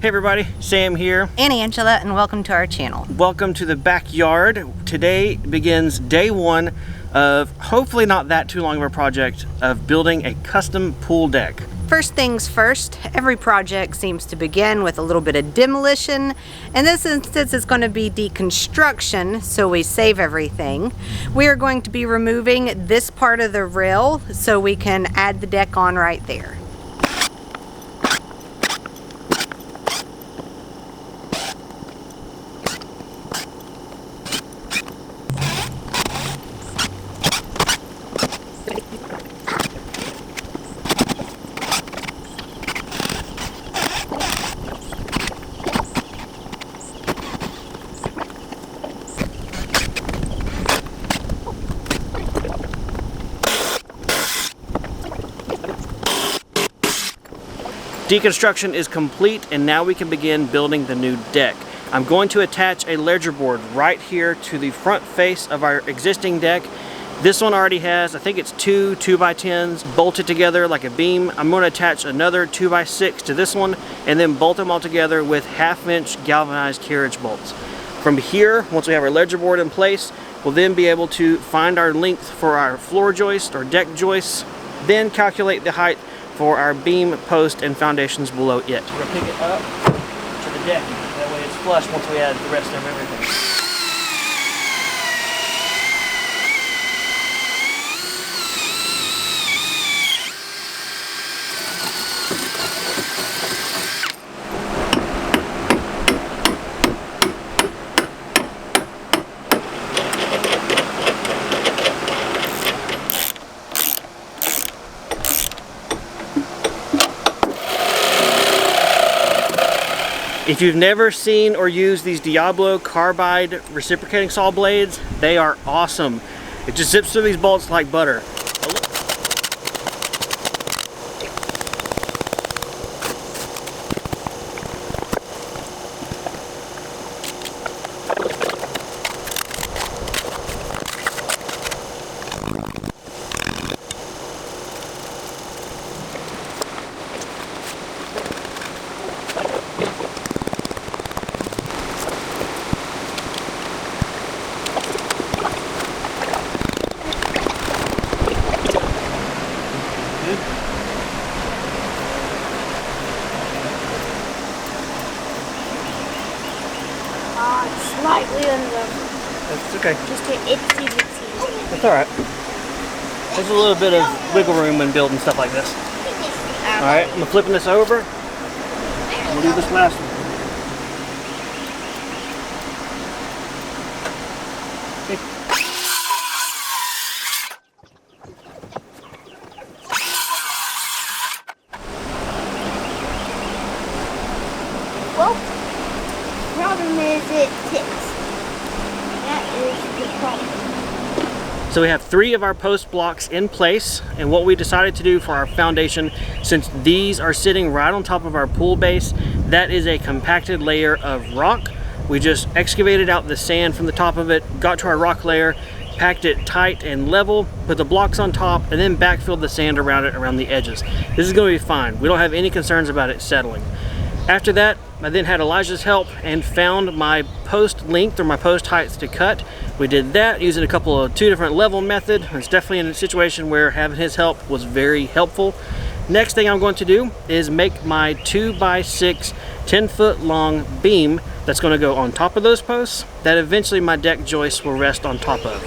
Hey everybody, Sam here. And Angela, and welcome to our channel. Welcome to the backyard. Today begins day one of hopefully not that too long of a project of building a custom pool deck. First things first, every project seems to begin with a little bit of demolition. In this instance, it's going to be deconstruction, so we save everything. We are going to be removing this part of the rail so we can add the deck on right there. Deconstruction is complete and now we can begin building the new deck. I'm going to attach a ledger board right here to the front face of our existing deck. This one already has, I think it's two 2x10s bolted together like a beam. I'm going to attach another 2x6 to this one and then bolt them all together with 1/2 inch galvanized carriage bolts. From here, once we have our ledger board in place, we'll then be able to find our length for our floor joist or deck joists, then calculate the height for our beam, post, and foundations below it. We're gonna pick it up to the deck. That way it's flush once we add the rest of everything. If you've never seen or used these Diablo carbide reciprocating saw blades, they are awesome. It just zips through these bolts like butter. Slightly under. That's okay. Just an itsy bitsy. That's alright. There's a little bit of wiggle room when building stuff like this. Alright, I'm flipping this over. We'll do this last one. Well, problem is it tips. That is the problem. So we have 3 of our post blocks in place, and what we decided to do for our foundation, since these are sitting right on top of our pool base, that is a compacted layer of rock. We just excavated out the sand from the top of it, got to our rock layer, packed it tight and level, put the blocks on top, and then backfilled the sand around it, around the edges. This is going to be fine. We don't have any concerns about it settling. After that, I then had Elijah's help and found my post length or my post heights to cut. We did that using two different level method. It's definitely in a situation where having his help was very helpful. Next thing I'm going to do is make my 2x6 10-foot long beam that's going to go on top of those posts that eventually my deck joist will rest on top of.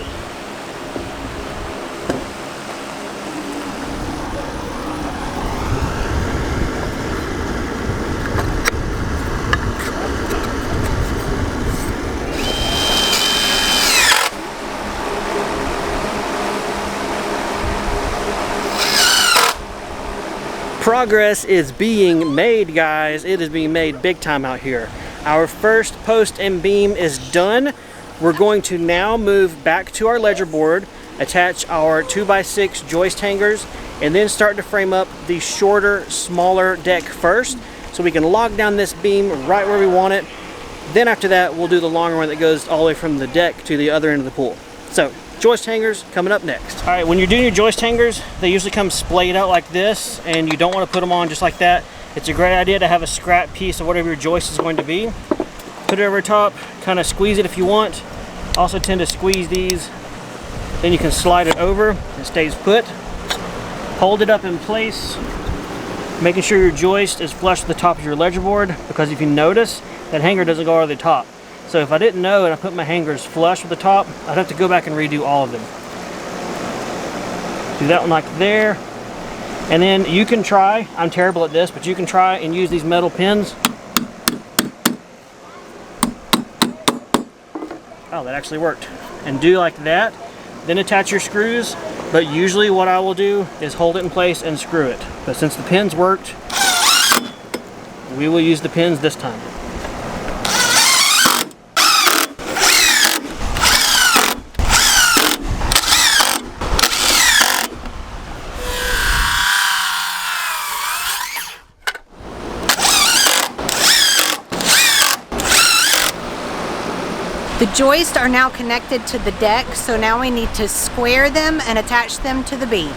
Progress is being made, guys. It is being made big time out here. Our first post and beam is done. We're going to now move back to our ledger board, attach our 2x6 joist hangers, and then start to frame up the shorter, smaller deck first so we can log down this beam right where we want it. Then after that, we'll do the longer one that goes all the way from the deck to the other end of the pool. So, joist hangers coming up next. All right, when you're doing your joist hangers, they usually come splayed out like this, and you don't want to put them on just like that. It's a great idea to have a scrap piece of whatever your joist is going to be. Put it over top, kind of squeeze it if you want. Also tend to squeeze these, then you can slide it over, it stays put. Hold it up in place, making sure your joist is flush with the top of your ledger board, because if you notice, that hanger doesn't go over the top. So if I didn't know and I put my hangers flush with the top, I'd have to go back and redo all of them. Do that one like there. And then you can try, I'm terrible at this, but you can try and use these metal pins. Oh, that actually worked. And do like that. Then attach your screws. But usually what I will do is hold it in place and screw it. But since the pins worked, we will use the pins this time. The joists are now connected to the deck, so now we need to square them and attach them to the beam.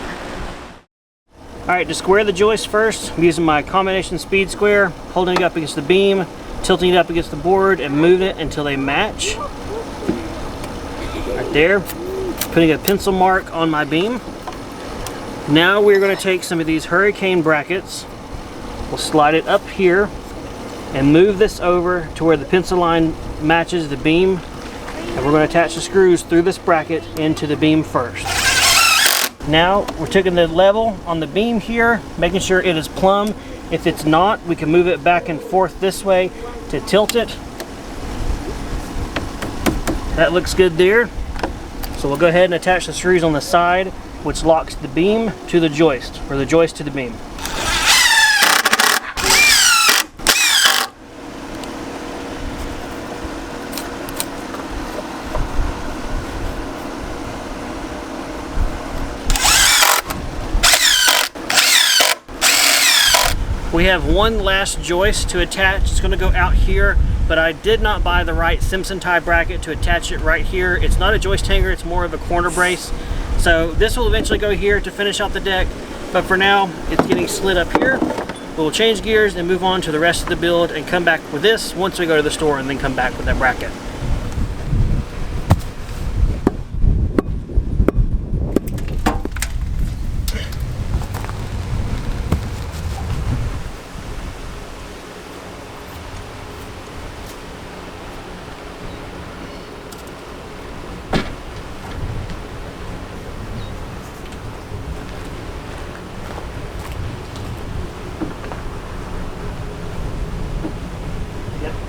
Alright, to square the joist first, I'm using my combination speed square, holding it up against the beam, tilting it up against the board, and moving it until they match. Right there. Putting a pencil mark on my beam. Now we're going to take some of these hurricane brackets, we'll slide it up here, and move this over to where the pencil line matches the beam. And we're going to attach the screws through this bracket into the beam first. Now we're taking the level on the beam here, making sure it is plumb. If it's not, we can move it back and forth this way to tilt it. That looks good there. So we'll go ahead and attach the screws on the side, which locks the beam to the joist, or the joist to the beam. We have one last joist to attach. It's going to go out here, but I did not buy the right Simpson tie bracket to attach it right here. It's not a joist hanger, it's more of a corner brace. So this will eventually go here to finish out the deck, but for now it's getting slid up here. We'll change gears and move on to the rest of the build and come back with this once we go to the store, and then come back with that bracket.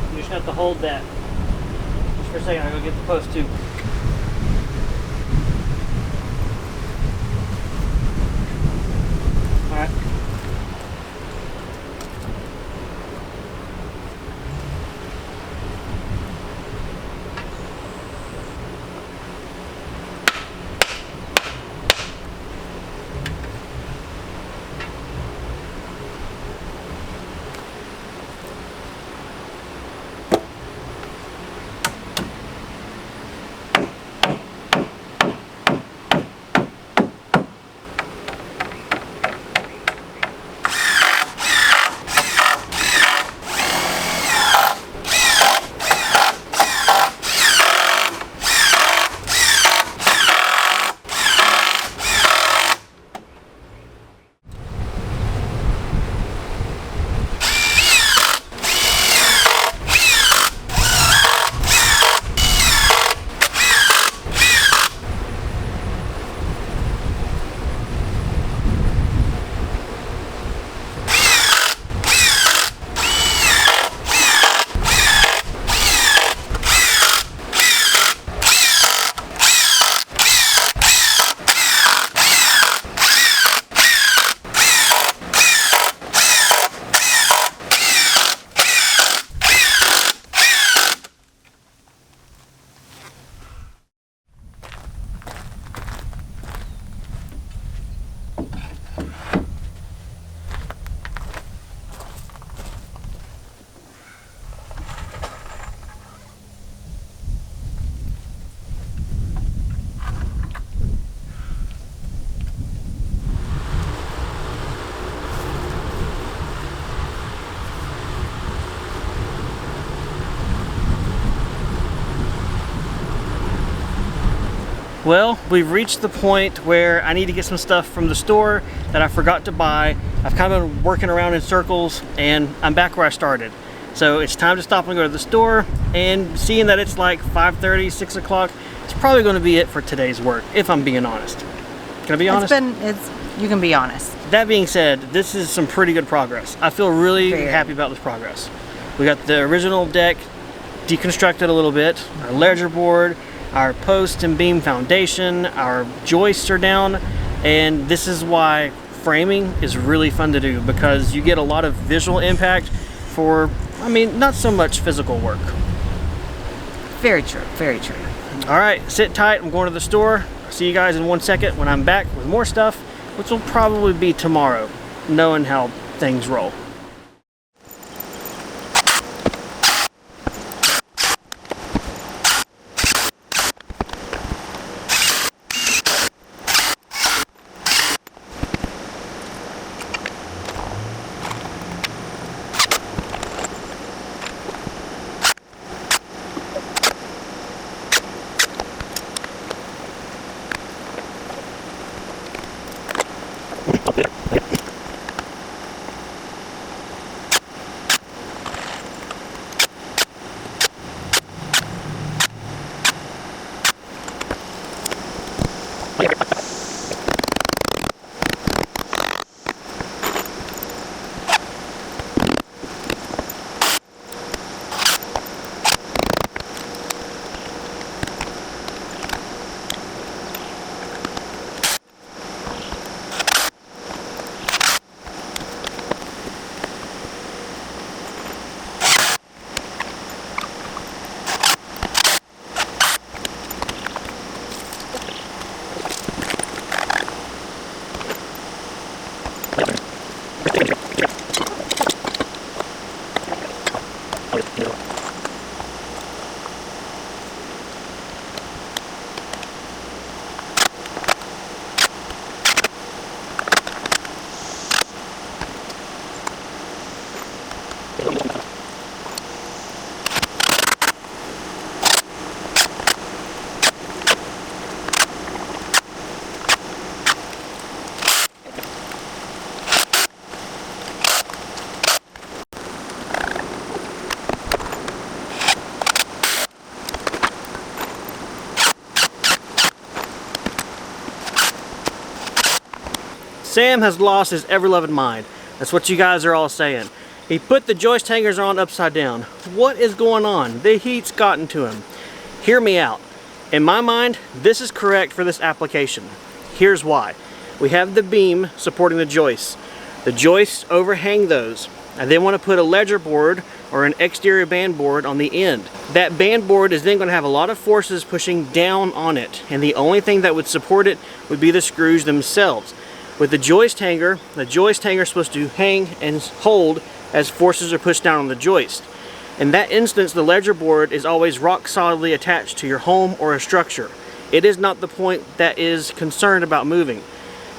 You just have to hold that. Just for a second, I'll go get the post too. Alright. Well, we've reached the point where I need to get some stuff from the store that I forgot to buy. I've kind of been working around in circles and I'm back where I started. So it's time to stop and go to the store, and seeing that it's like 5:30, 6 o'clock, it's probably going to be it for today's work, if I'm being honest. Can I be honest? You can be honest. That being said, this is some pretty good progress. I feel really happy about this progress. We got the original deck deconstructed a little bit, our ledger board, our post and beam foundation, our joists are down, and this is why framing is really fun to do, because you get a lot of visual impact for, I mean, not so much physical work. Very true, very true. All right, sit tight, I'm going to the store. I'll see you guys in 1 second when I'm back with more stuff, which will probably be tomorrow, knowing how things roll. Sam has lost his ever-loving mind. That's what you guys are all saying. He put the joist hangers on upside down. What is going on? The heat's gotten to him. Hear me out. In my mind, this is correct for this application. Here's why. We have the beam supporting the joists. The joists overhang those. I then want to put a ledger board or an exterior band board on the end. That band board is then going to have a lot of forces pushing down on it, and the only thing that would support it would be the screws themselves. With the joist hanger is supposed to hang and hold as forces are pushed down on the joist. In that instance, the ledger board is always rock solidly attached to your home or a structure. It is not the point that is concerned about moving.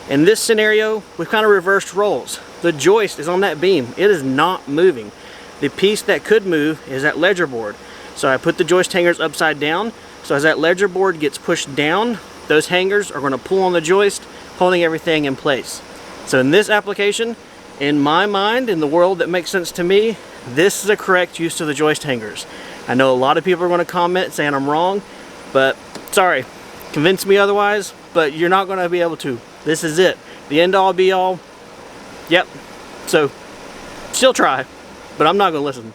In this scenario, we've kind of reversed roles. The joist is on that beam. It is not moving. The piece that could move is that ledger board. So I put the joist hangers upside down. So as that ledger board gets pushed down, those hangers are going to pull on the joist, holding everything in place. So in this application, in my mind, in the world that makes sense to me, this is a correct use of the joist hangers. I know a lot of people are going to comment saying I'm wrong, but sorry, convince me otherwise, but you're not going to be able to. This is it. The end all be all. Yep. So, still try, but I'm not going to listen.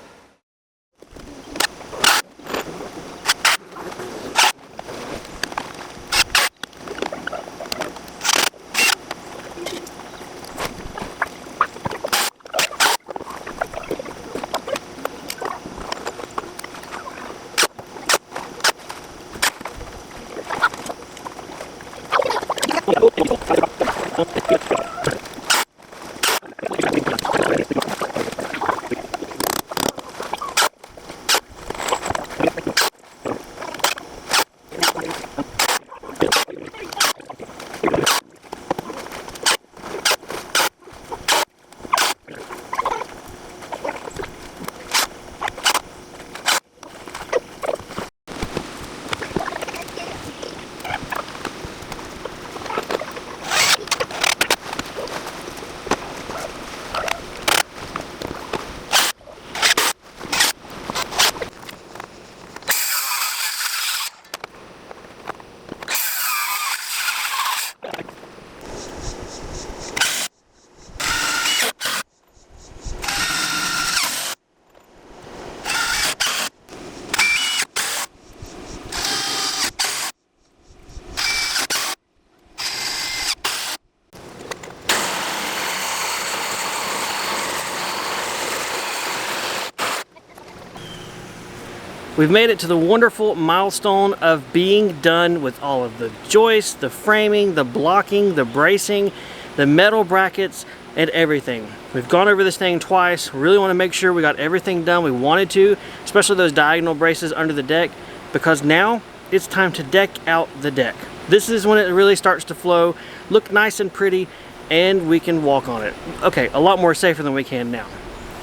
We've made it to the wonderful milestone of being done with all of the joists, the framing, the blocking, the bracing, the metal brackets, and everything. We've gone over this thing twice. We really want to make sure we got everything done we wanted to, especially those diagonal braces under the deck, because now it's time to deck out the deck. This is when it really starts to flow, look nice and pretty, and we can walk on it. Okay, a lot more safer than we can now.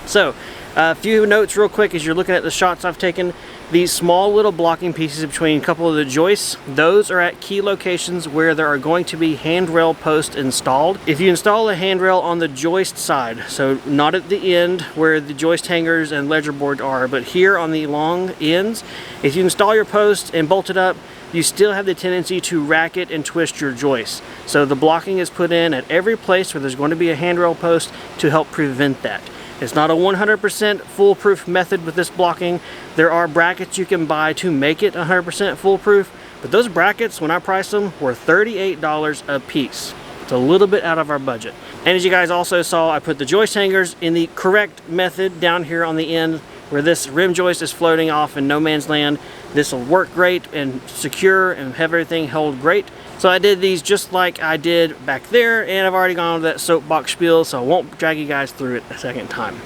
So, a few notes real quick as you're looking at the shots I've taken. These small little blocking pieces between a couple of the joists, those are at key locations where there are going to be handrail posts installed. If you install a handrail on the joist side, so not at the end where the joist hangers and ledger board are, but here on the long ends, if you install your post and bolt it up, you still have the tendency to rack it and twist your joists. So the blocking is put in at every place where there's going to be a handrail post to help prevent that. It's not a 100% foolproof method with this blocking. There are brackets you can buy to make it 100% foolproof, but those brackets, when I priced them, were $38 a piece. It's a little bit out of our budget. And as you guys also saw, I put the joist hangers in the correct method down here on the end where this rim joist is floating off in no man's land. This will work great and secure and have everything hold great. So I did these just like I did back there, and I've already gone over that soapbox spiel, so I won't drag you guys through it a second time.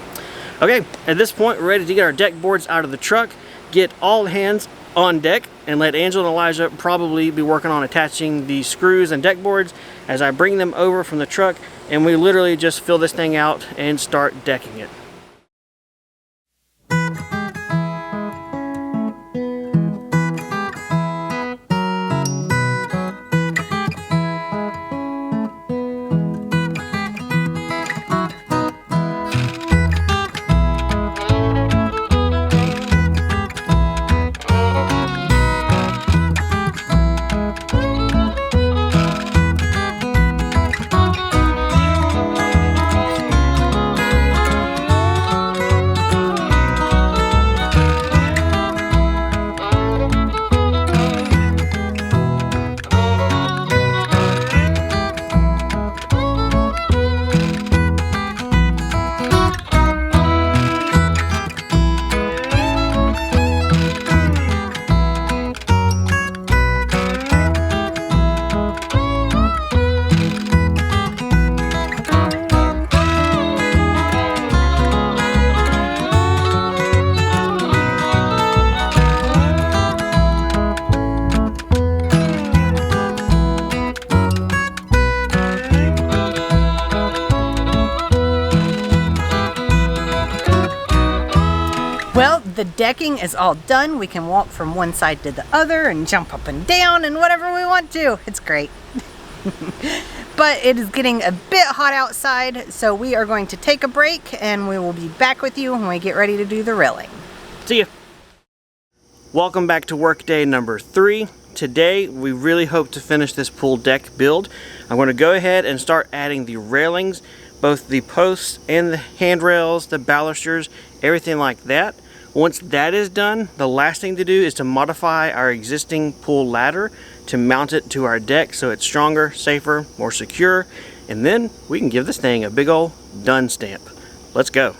Okay, at this point we're ready to get our deck boards out of the truck, get all hands on deck, and let Angela and Elijah probably be working on attaching the screws and deck boards as I bring them over from the truck, and we literally just fill this thing out and start decking it. Well, the decking is all done. We can walk from one side to the other and jump up and down and whatever we want to. It's great. But it is getting a bit hot outside, so we are going to take a break and we will be back with you when we get ready to do the railing. See ya. Welcome back to work day number 3. Today we really hope to finish this pool deck build. I'm going to go ahead and start adding the railings, both the posts and the handrails, the balusters, everything like that. Once that is done, the last thing to do is to modify our existing pool ladder to mount it to our deck so it's stronger, safer, more secure, and then we can give this thing a big ol' done stamp. Let's go.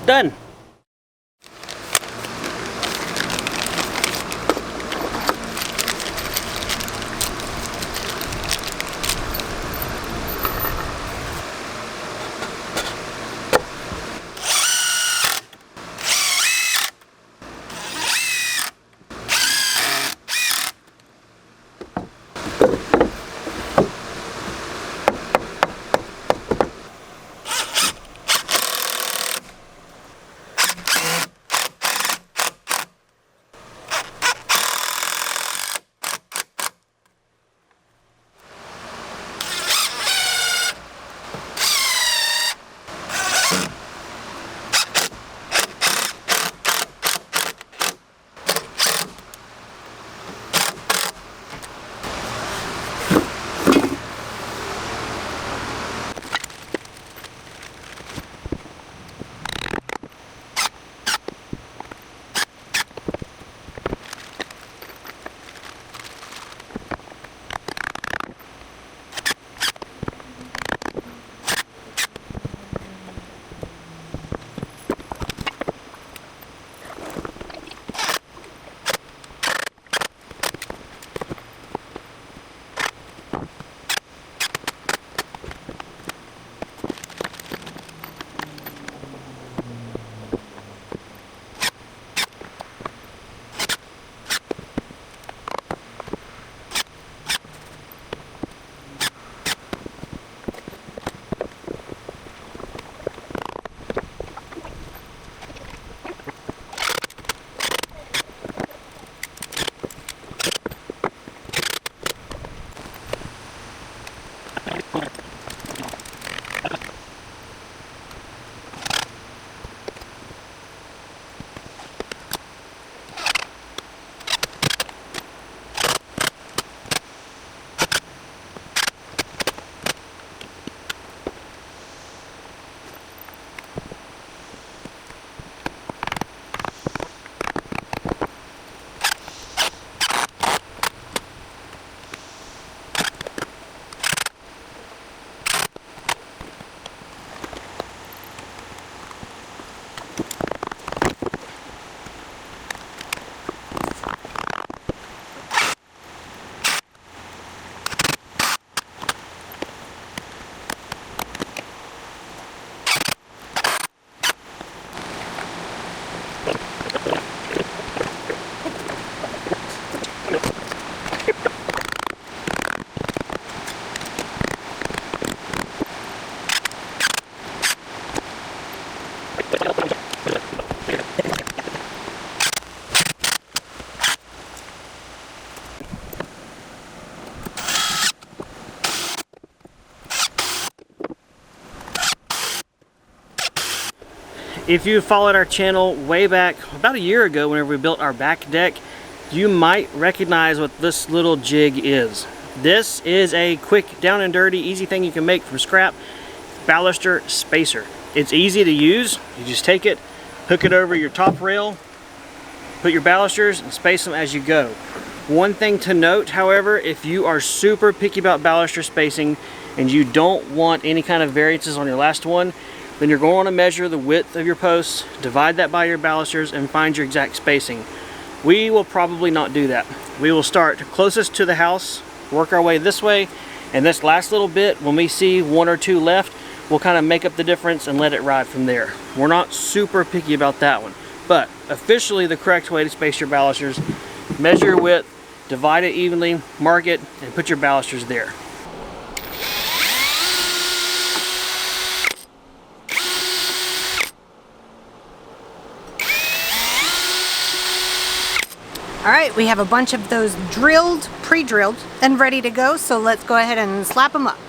Done. If you followed our channel way back, about a year ago, whenever we built our back deck, you might recognize what this little jig is. This is a quick, down and dirty, easy thing you can make from scrap baluster spacer. It's easy to use. You just take it, hook it over your top rail, put your balusters, and space them as you go. One thing to note, however, if you are super picky about baluster spacing and you don't want any kind of variances on your last one, then you're going to measure the width of your posts, divide that by your balusters, and find your exact spacing. We will probably not do that. We will start closest to the house, work our way this way, and this last little bit, when we see one or two left, we'll kind of make up the difference and let it ride from there. We're not super picky about that one. But officially the correct way to space your balusters, measure your width, divide it evenly, mark it, and put your balusters there. All right, we have a bunch of those drilled, pre-drilled, and ready to go, so let's go ahead and slap them up.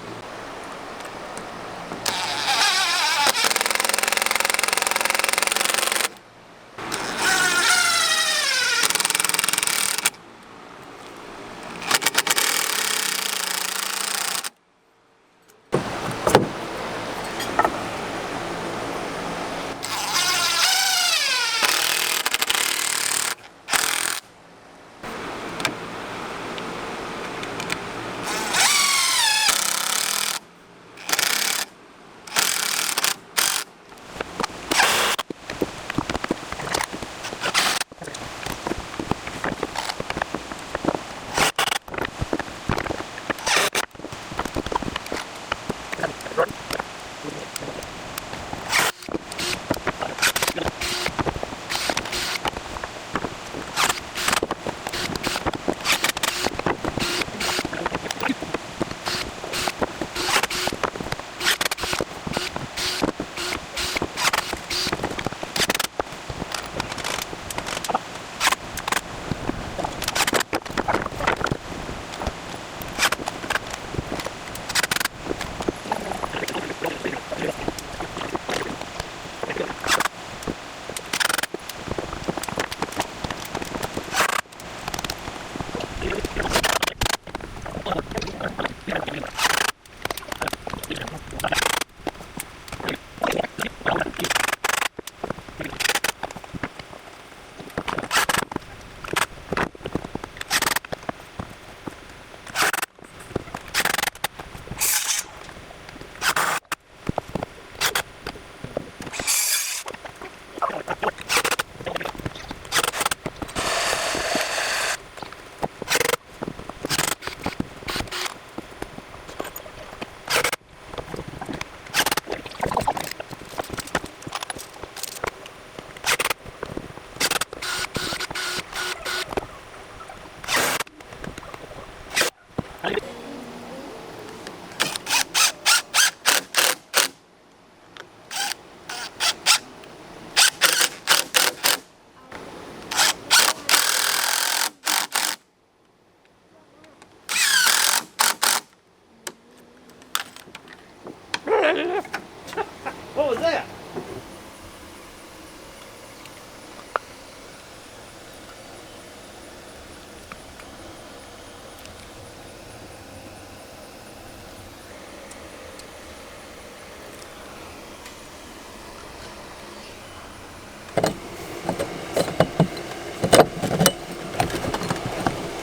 What was that?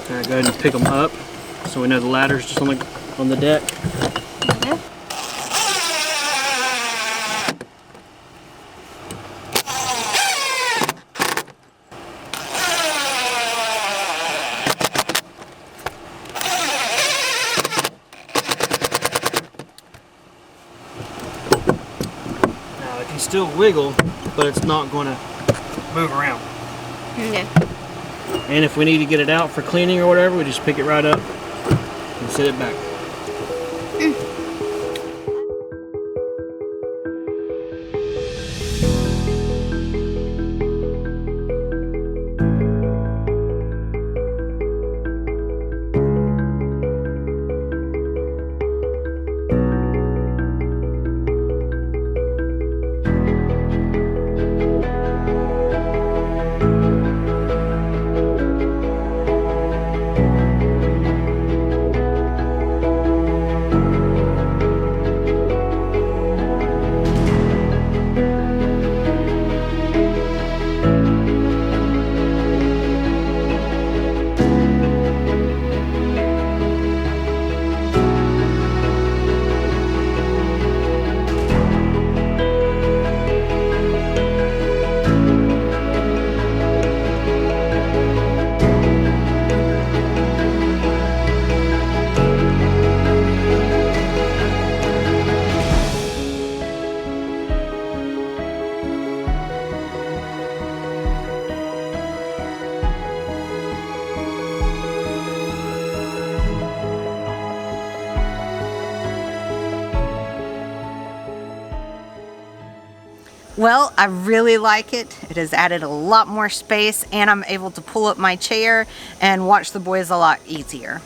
Alright, go ahead and pick them up so we know the ladder's just on the deck. Still wiggle, but it's not going to move around. Okay. And if we need to get it out for cleaning or whatever, we just pick it right up and set it back. Well, I really like it. It has added a lot more space, and I'm able to pull up my chair and watch the boys a lot easier.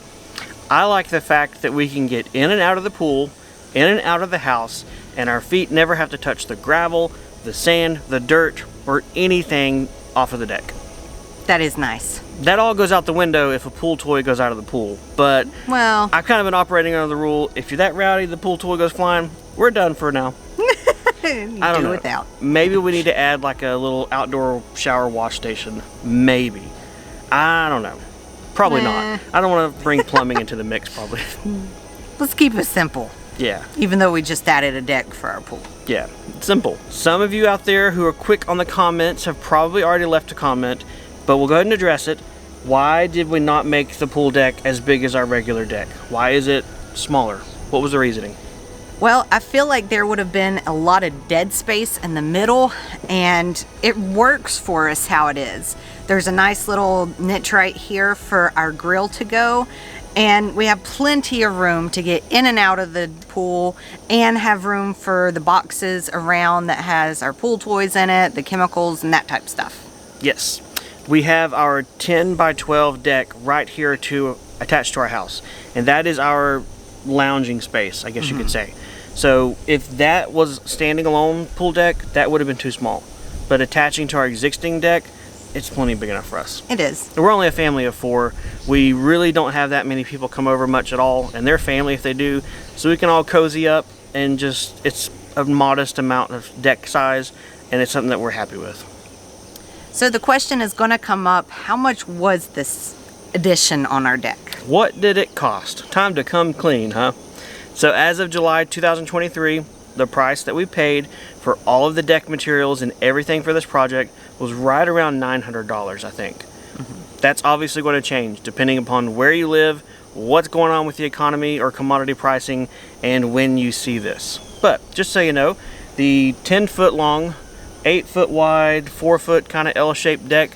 I like the fact that we can get in and out of the pool, in and out of the house, and our feet never have to touch the gravel, the sand, the dirt, or anything off of the deck. That is nice. That all goes out the window if a pool toy goes out of the pool, but Well, I've kind of been operating under the rule, if you're that rowdy, the pool toy goes flying, we're done for now. I don't know. Without. Maybe we need to add like a little outdoor shower wash station. Maybe. I don't know. Probably not. I don't want to bring plumbing into the mix, probably. Let's keep it simple, Yeah. even though we just added a deck for our pool. Yeah. Simple. Some of you out there who are quick on the comments have probably already left a comment, but we'll go ahead and address it. Why did we not make the pool deck as big as our regular deck? Why is it smaller? What was the reasoning? Well, I feel like there would have been a lot of dead space in the middle, and it works for us how it is. There's a nice little niche right here for our grill to go, and we have plenty of room to get in and out of the pool and have room for the boxes around that has our pool toys in it, the chemicals, and that type of stuff. Yes. We have our 10 by 12 deck right here to attach to our house, and that is our lounging space, I guess you could say. So if that was standing alone pool deck, that would have been too small. But attaching to our existing deck, it's plenty big enough for us. It is. We're only a family of 4. We really don't have that many people come over much at all, and they're family if they do. So we can all cozy up, and just, it's a modest amount of deck size, and it's something that we're happy with. So the question is going to come up, how much was this addition on our deck? What did it cost? Time to come clean, huh? So as of July 2023, the price that we paid for all of the deck materials and everything for this project was right around $900, I think. That's obviously going to change depending upon where you live, what's going on with the economy or commodity pricing, and when you see this. But just so you know, the 10-foot long, 8-foot wide, 4-foot kind of L-shaped deck,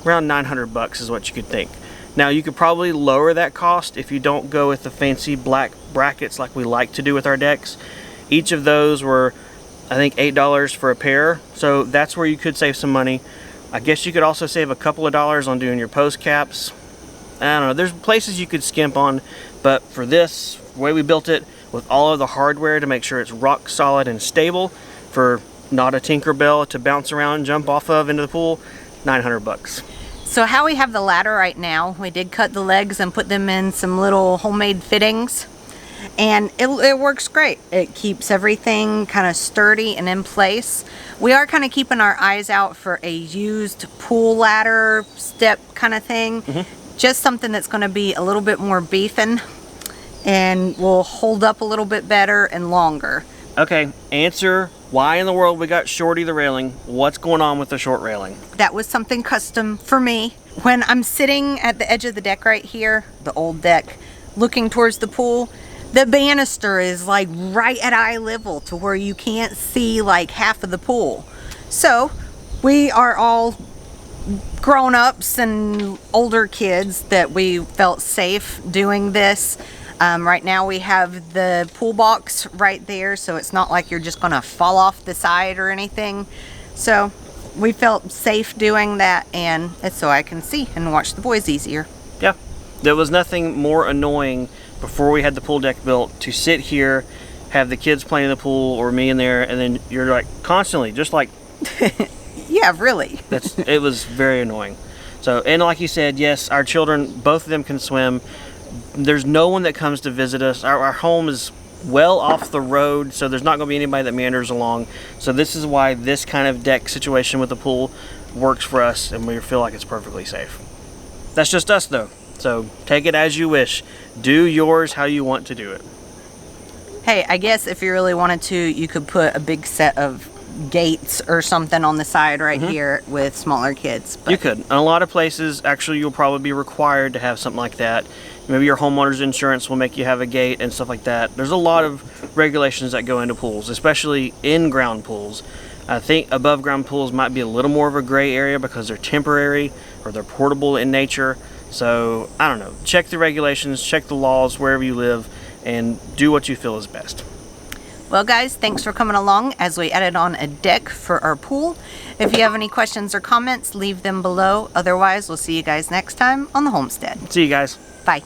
around $900 is what you could think. Now you could probably lower that cost if you don't go with the fancy black brackets like we like to do with our decks. Each of those were, I think, $8 for a pair, so that's where you could save some money. I guess you could also save a couple of dollars on doing your post caps. I don't know, there's places you could skimp on, but for this, the way we built it, with all of the hardware to make sure it's rock solid and stable, for not a Tinkerbell to bounce around and jump off of into the pool, $900. So how we have the ladder right now, we did cut the legs and put them in some little homemade fittings, and it works great. It keeps everything kind of sturdy and in place. We are kind of keeping our eyes out for a used pool ladder step kind of thing. Just something that's going to be a little bit more beefing and will hold up a little bit better and longer. Okay, answer why in the world we got Shorty the railing. What's going on with the short railing? That was something custom for me. When I'm sitting at the edge of the deck right here, the old deck, looking towards the pool, the banister is like right at eye level to where you can't see like half of the pool. So we are all grown-ups and older kids that we felt safe doing this. Right now we have the pool box right there, so it's not like you're just gonna fall off the side or anything. So we felt safe doing that, and it's so I can see and watch the boys easier. Yeah, there was nothing more annoying before we had the pool deck built to sit here, have the kids playing in the pool or me in there, and then you're like constantly just like Yeah, really. it was very annoying. So, and like you said, yes, our children, both of them can swim. There's no one that comes to visit us. Our home is well off the road, so there's not going to be anybody that meanders along. So this is why this kind of deck situation with the pool works for us, and we feel like it's perfectly safe. That's just us though, so take it as you wish. Do yours how you want to do it. Hey, I guess if you really wanted to, you could put a big set of gates or something on the side right here with smaller kids. But you could. In a lot of places, actually, you'll probably be required to have something like that. Maybe your homeowner's insurance will make you have a gate and stuff like that. There's a lot of regulations that go into pools, especially in-ground pools. I think above-ground pools might be a little more of a gray area because they're temporary or they're portable in nature. So, I don't know. Check the regulations, check the laws wherever you live, and do what you feel is best. Well guys, thanks for coming along as we added on a deck for our pool. If you have any questions or comments, leave them below. Otherwise, we'll see you guys next time on the homestead. See you guys. Bye.